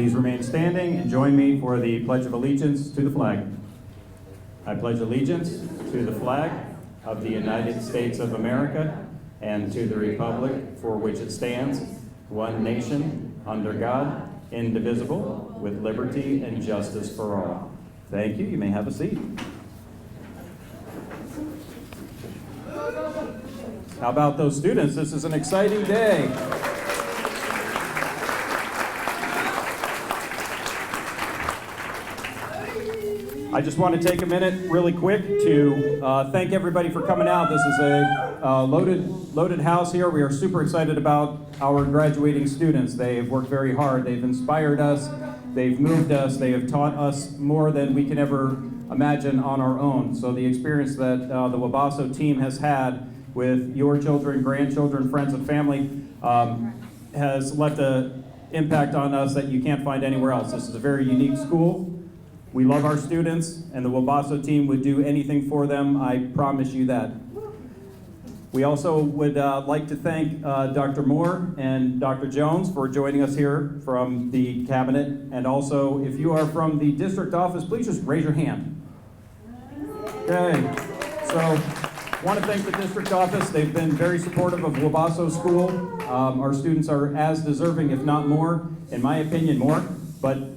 Please remain standing and join me for the Pledge of Allegiance to the flag. I pledge allegiance to the flag of the United States of America and to the republic for which it stands, one nation, under God, indivisible, with liberty and justice for all. Thank you. You may have a seat. How about those students? This is an exciting day. I just want to take a minute really quick to thank everybody for coming out. This is a loaded house here. We are super excited about our graduating students. They have worked very hard. They've inspired us. They've moved us. They have taught us more than we can ever imagine on our own. So the experience that the Wabasso team has had with your children, grandchildren, friends, and family has left an impact on us that you can't find anywhere else. This is a very unique school. We love our students, and the Wabasso team would do anything for them. I promise you that. We also would like to thank Dr. Moore and Dr. Jones for joining us here from the cabinet. And also, if you are from the district office, please just raise your hand. Okay. So, I want to thank the district office. They've been very supportive of Wabasso School. Our students are as deserving, if not more, in my opinion, more. But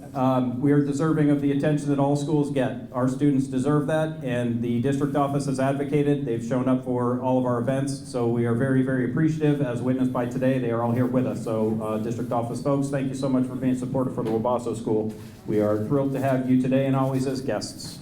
we are deserving of the attention that all schools get. Our students deserve that, and the district office has advocated. They've shown up for all of our events, so we are very, very appreciative, as witnessed by today. They are all here with us. So district office folks, thank you so much for being supportive for the Wabasso School. We are thrilled to have you today and always as guests.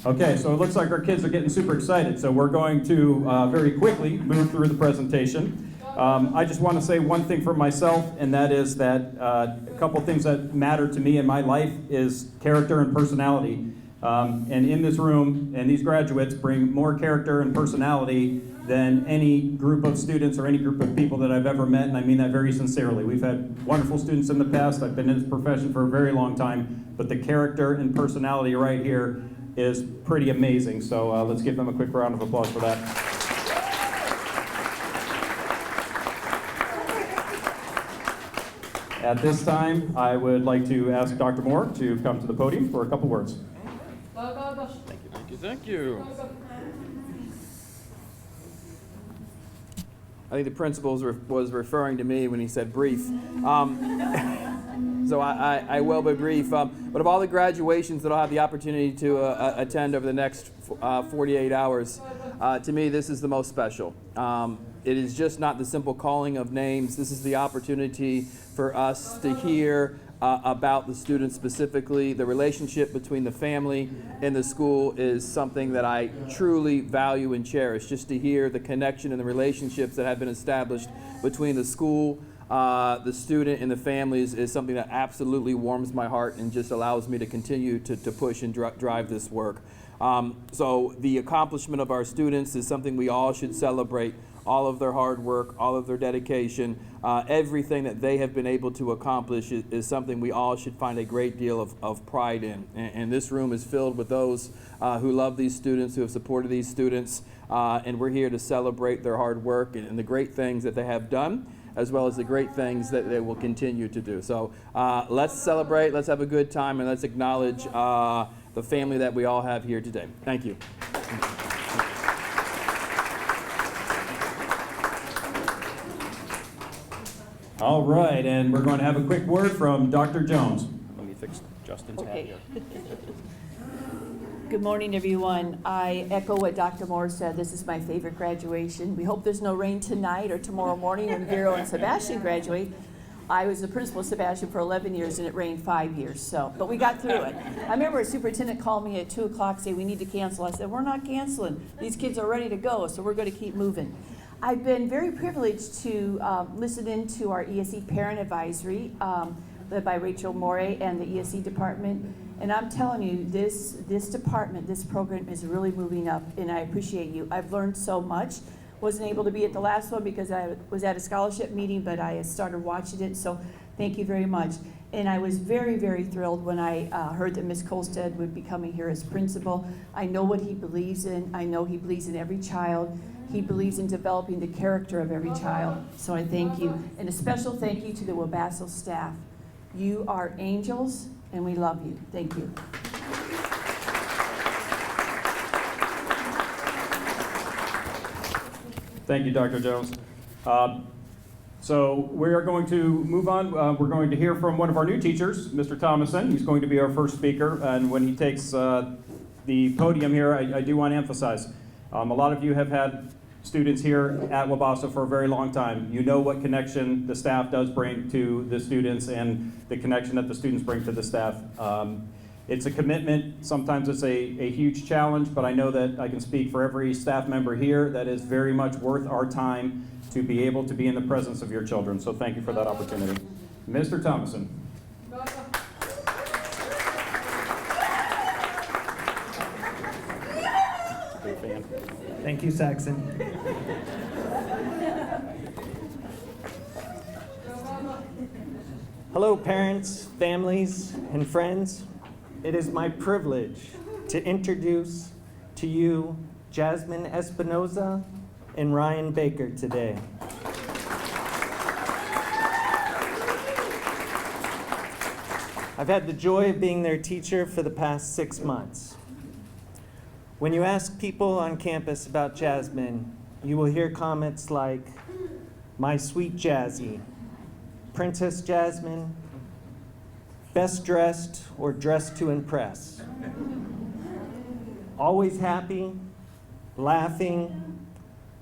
Okay, so it looks like our kids are getting super excited, so we're going to very quickly move through the presentation. I just want to say one thing for myself, and that is that a couple things that matter to me in my life is character and personality. And in this room, and these graduates bring more character and personality than any group of students or any group of people that I've ever met, and I mean that very sincerely. We've had wonderful students in the past. I've been in this profession for a very long time, but the character and personality right here is pretty amazing. So let's give them a quick round of applause for that. At this time, I would like to ask Dr. Moore to come to the podium for a couple words. Thank you. I think the principal was referring to me when he said brief. So I will be brief. But of all the graduations that I'll have the opportunity to attend over the next 48 hours, to me this is the most special. It is just not the simple calling of names. This is the opportunity for us to hear about the students specifically. The relationship between the family and the school is something that I truly value and cherish. Just to hear the connection and the relationships that have been established between the school, the student, and the families is something that absolutely warms my heart and just allows me to continue to push and drive this work. So the accomplishment of our students is something we all should celebrate. All of their hard work, all of their dedication, everything that they have been able to accomplish is something we all should find a great deal of pride in. And this room is filled with those who love these students, who have supported these students, and we're here to celebrate their hard work and the great things that they have done, as well as the great things that they will continue to do. So let's celebrate, let's have a good time, and let's acknowledge the family that we all have here today. Thank you. All right, and we're going to have a quick word from Dr. Jones. Let me fix Justin's hat here. Good morning, everyone. I echo what Dr. Moore said. This is my favorite graduation. We hope there's no rain tonight or tomorrow morning when Vero and Sebastian graduate. I was the principal of Sebastian for 11 years, and it rained 5 years, but we got through it. I remember a superintendent called me at 2 o'clock saying, we need to cancel. I said, we're not canceling. These kids are ready to go, so we're going to keep moving. I've been very privileged to listen into our ESE Parent Advisory, led by Rachel Morey and the ESE department. And I'm telling you, this department, this program is really moving up, and I appreciate you. I've learned so much. Wasn't able to be at the last one because I was at a scholarship meeting, but I started watching it, so thank you very much. And I was very, very thrilled when I heard that Ms. Kolstad would be coming here as principal. I know what he believes in. I know he believes in every child. He believes in developing the character of every child. So I thank you. And a special thank you to the Wabasso staff. You are angels, and we love you. Thank you. Thank you, Dr. Jones. So we are going to move on. We're going to hear from one of our new teachers, Mr. Thomason. He's going to be our first speaker. And when he takes the podium here, I do want to emphasize, a lot of you have had students here at Wabasso for a very long time. You know what connection the staff does bring to the students and the connection that the students bring to the staff. It's a commitment. Sometimes it's a huge challenge, but I know that I can speak for every staff member here that is very much worth our time to be able to be in the presence of your children. So thank you for that opportunity. Mr. Thomason. Big fan. Thank you, Saxon. Hello, parents, families, and friends. It is my privilege to introduce to you Jasmine Espinoza and Ryan Baker today. I've had the joy of being their teacher for the past 6 months. When you ask people on campus about Jasmine, you will hear comments like, "My sweet Jazzy," "Princess Jasmine," "best dressed" or "dressed to impress." Always happy, laughing,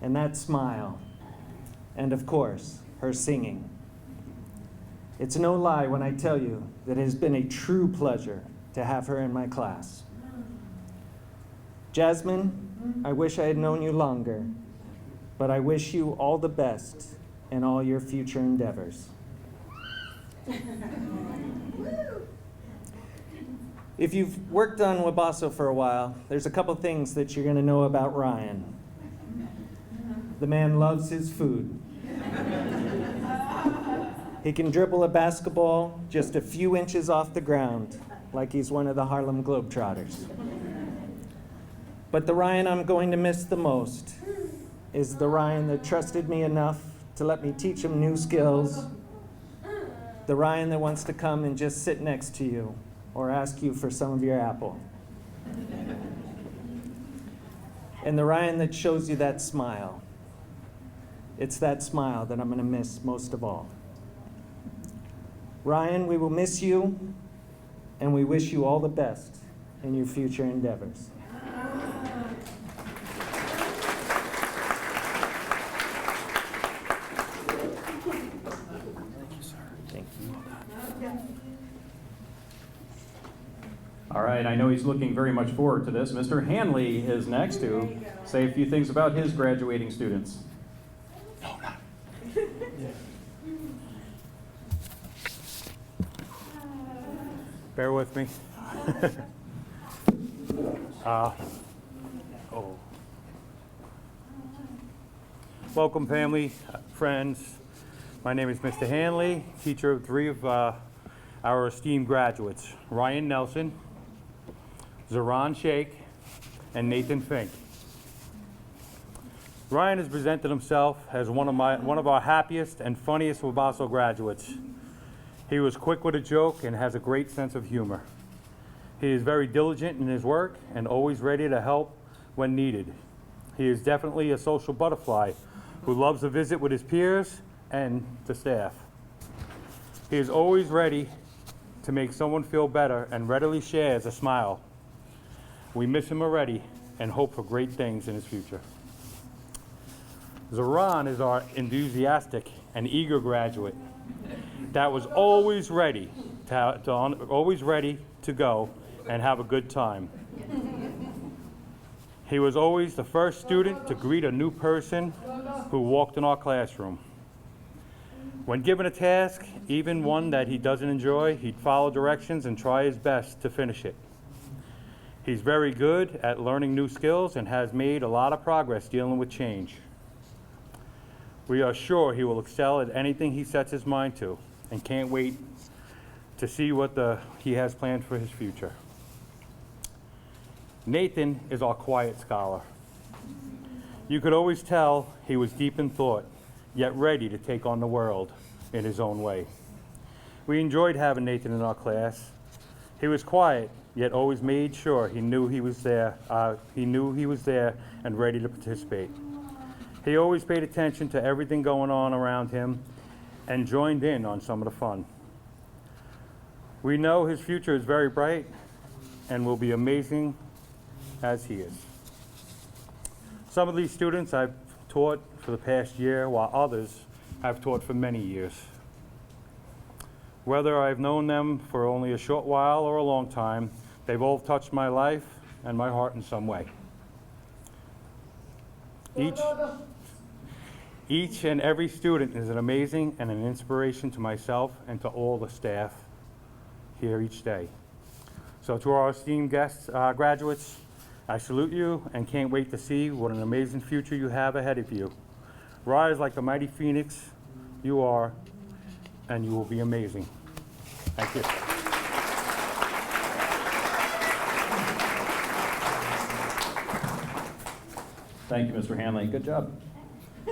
and that smile. And of course, her singing. It's no lie when I tell you that it has been a true pleasure to have her in my class. Jasmine, I wish I had known you longer, but I wish you all the best in all your future endeavors. If you've worked on Wabasso for a while, there's a couple things that you're going to know about Ryan. The man loves his food. He can dribble a basketball just a few inches off the ground, like he's one of the Harlem Globetrotters. But the Ryan I'm going to miss the most is the Ryan that trusted me enough to let me teach him new skills, the Ryan that wants to come and just sit next to you or ask you for some of your apple, and the Ryan that shows you that smile. It's that smile that I'm going to miss most of all. Ryan, we will miss you, and we wish you all the best in your future endeavors. Thank you. All right, I know he's looking very much forward to this. Mr. Hanley is next to say a few things about his graduating students. No, not. Bear with me. Welcome, family, friends. My name is Mr. Hanley, teacher of 3 of our esteemed graduates, Ryan Nelson, Zaran Sheikh, and Nathan Fink. Ryan has presented himself as one of our happiest and funniest Wabasso graduates. He was quick with a joke and has a great sense of humor. He is very diligent in his work and always ready to help when needed. He is definitely a social butterfly who loves to visit with his peers and the staff. He is always ready to make someone feel better and readily shares a smile. We miss him already and hope for great things in his future. Zaran is our enthusiastic and eager graduate that was always ready to go and have a good time. He was always the first student to greet a new person who walked in our classroom. When given a task, even one that he doesn't enjoy, he'd follow directions and try his best to finish it. He's very good at learning new skills and has made a lot of progress dealing with change. We are sure he will excel at anything he sets his mind to and can't wait to see what he has planned for his future. Nathan is our quiet scholar. You could always tell he was deep in thought, yet ready to take on the world in his own way. We enjoyed having Nathan in our class. He was quiet, yet always made sure he knew he was there. And ready to participate. He always paid attention to everything going on around him and joined in on some of the fun. We know his future is very bright and will be amazing as he is. Some of these students I've taught for the past year, while others I've taught for many years. Whether I've known them for only a short while or a long time, they've all touched my life and my heart in some way. Each and every student is an amazing and an inspiration to myself and to all the staff here each day. So to our esteemed guests, graduates, I salute you and can't wait to see what an amazing future you have ahead of you. Rise like the mighty phoenix you are, and you will be amazing. Thank you. Thank you, Mr. Hanley. Good job.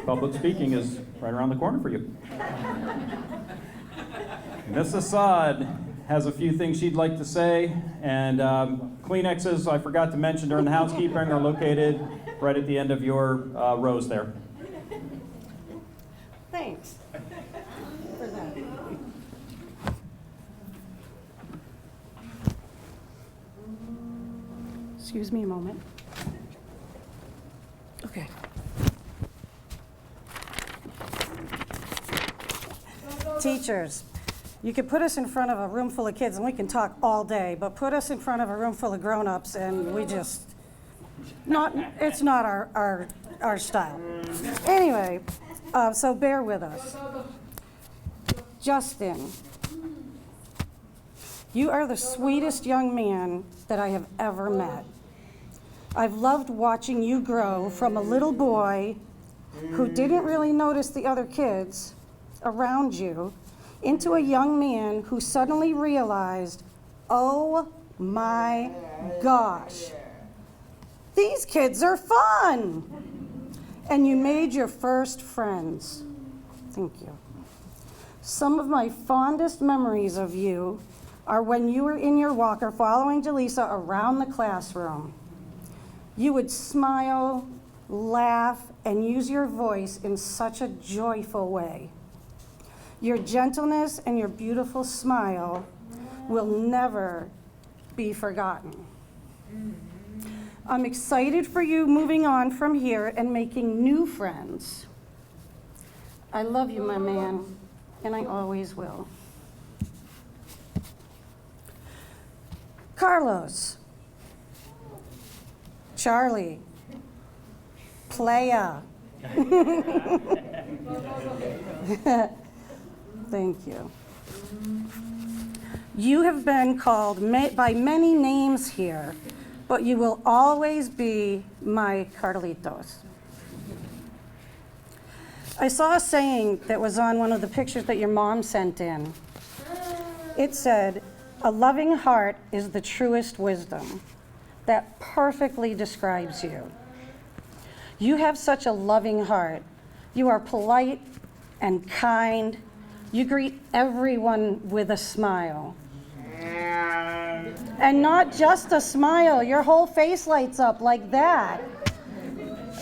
Public speaking is right around the corner for you. Ms. Assad has a few things she'd like to say, and Kleenexes, I forgot to mention during the housekeeping, are located right at the end of your rows there. Thanks for that. Excuse me a moment. Okay. Teachers, you could put us in front of a room full of kids and we can talk all day, but put us in front of a room full of grown-ups and we just, it's not our style. Anyway, so bear with us. Justin, you are the sweetest young man that I have ever met. I've loved watching you grow from a little boy who didn't really notice the other kids around you into a young man who suddenly realized, oh my gosh, these kids are fun. And you made your first friends. Thank you. Some of my fondest memories of you are when you were in your walker following Jaleesa around the classroom. You would smile, laugh, and use your voice in such a joyful way. Your gentleness and your beautiful smile will never be forgotten. I'm excited for you moving on from here and making new friends. I love you, my man, and I always will. Carlos, Charlie, Playa. Thank you. You have been called by many names here, but you will always be my Carlitos. I saw a saying that was on one of the pictures that your mom sent in. It said, "A loving heart is the truest wisdom." That perfectly describes you. You have such a loving heart. You are polite and kind. You greet everyone with a smile. And not just a smile, your whole face lights up like that.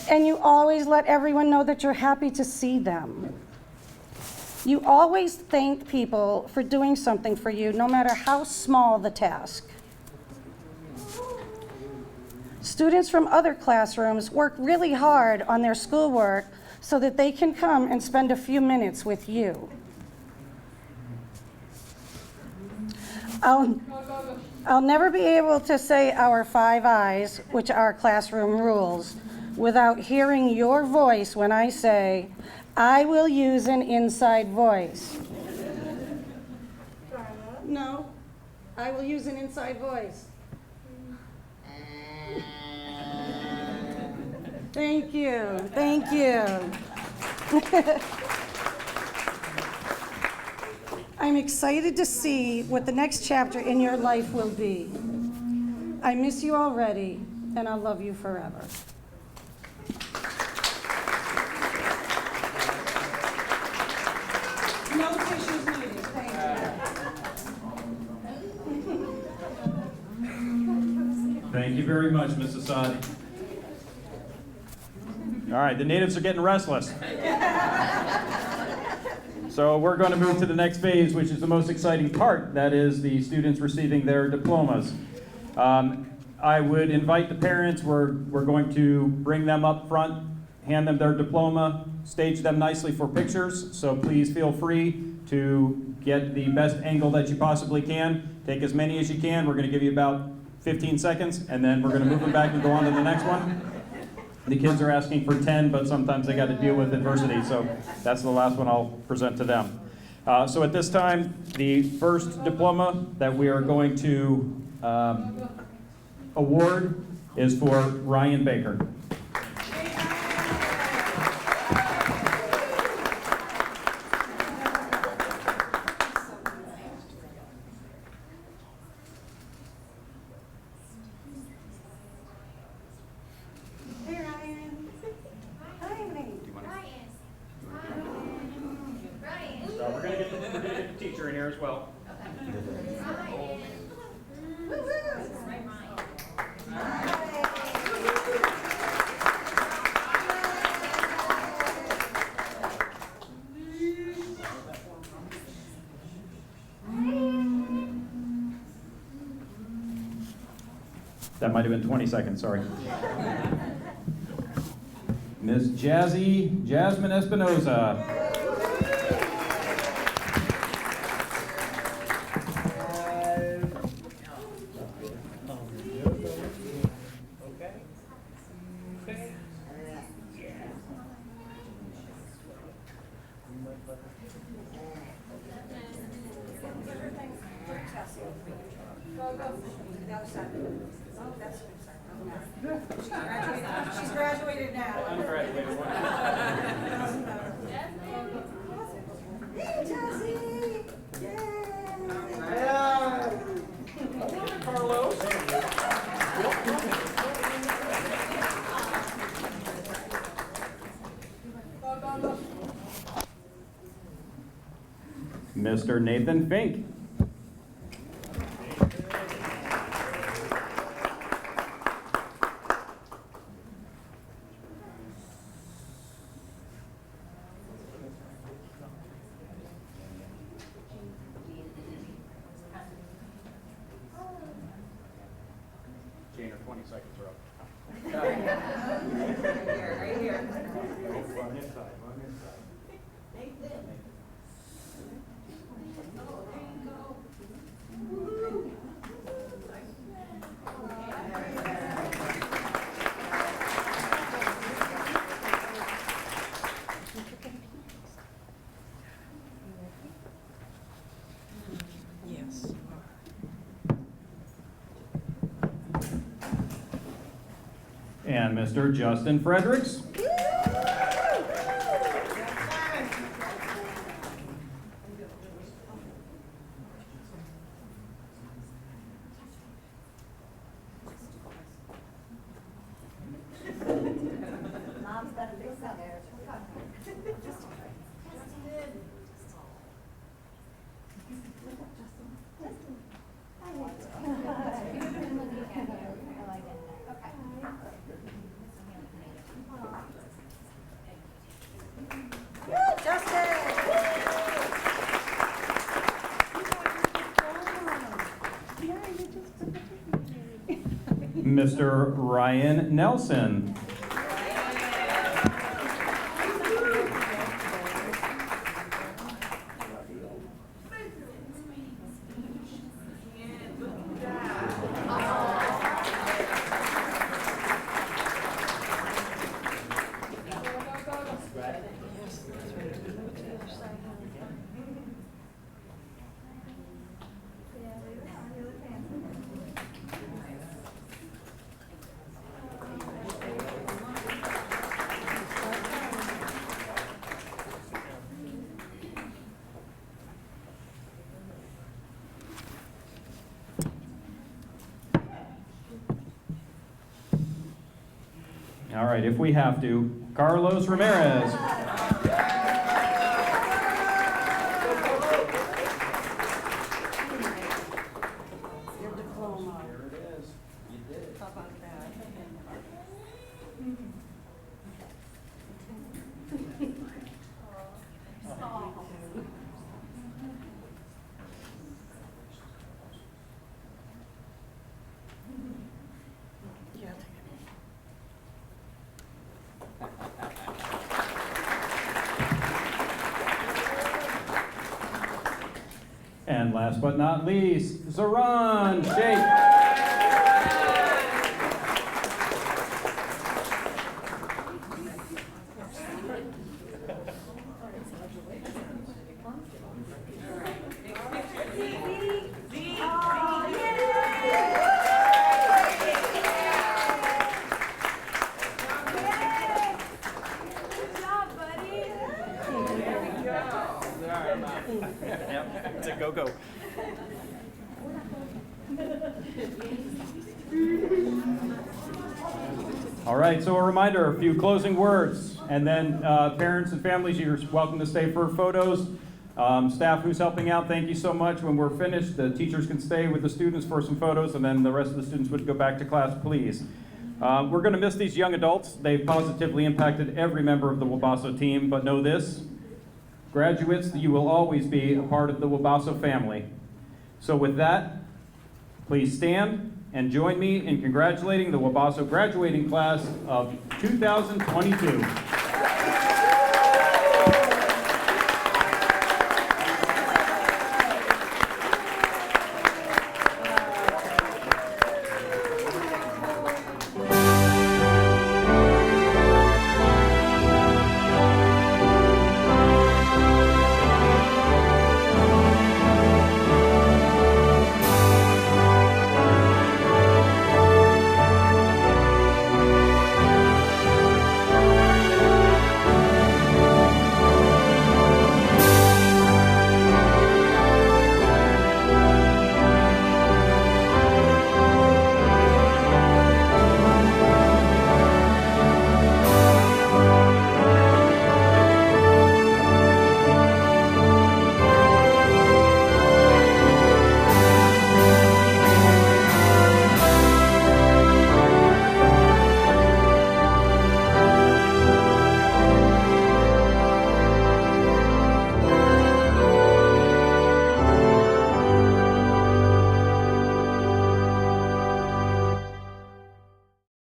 And you always let everyone know that you're happy to see them. You always thank people for doing something for you, no matter how small the task. Students from other classrooms work really hard on their schoolwork so that they can come and spend a few minutes with you. I'll never be able to say our 5 I's, which are classroom rules, without hearing your voice when I say, I will use an inside voice. No, I will use an inside voice. Thank you, thank you. I'm excited to see what the next chapter in your life will be. I miss you already, and I'll love you forever. No tissues needed, thank you. Thank you very much, Mrs. Sadi. All right, the natives are getting restless. So we're going to move to the next phase, which is the most exciting part. That is the students receiving their diplomas. I would invite the parents. We're going to bring them up front, hand them their diploma, stage them nicely for pictures. So please feel free to get the best angle that you possibly can. Take as many as you can. We're going to give you about 15 seconds, and then we're going to move them back and go on to the next one. The kids are asking for 10, but sometimes they got to deal with adversity, so that's the last one I'll present to them. So at this time, the first diploma that we are going to award is for Ryan Baker. We're going to get the teacher in here as well. That might have been 20 seconds, sorry. Miss Jasmine Espinoza. She's graduated now. Ungraduated one. Hey, Jessie! Carlos. Mr. Nathan Fink. Jane, 20 seconds are up. Right here. On this side, on this side. Yes. And Mr. Justin Fredericks. Mom's got a big son there. Mr. Ryan Nelson. All right, if we have to, Carlos Ramirez. Your diploma. Here it is. You did it. How about that? And last but not least, Zaran Sheikh. It's a go-go. All right, so a reminder, a few closing words, and then parents and families, you're welcome to stay for photos. Staff who's helping out, thank you so much. When we're finished, the teachers can stay with the students for some photos, and then the rest of the students would go back to class, please. We're going to miss these young adults. They've positively impacted every member of the Wabasso team, but know this, graduates, you will always be a part of the Wabasso family. So with that, please stand and join me in congratulating the Wabasso graduating class of 2022.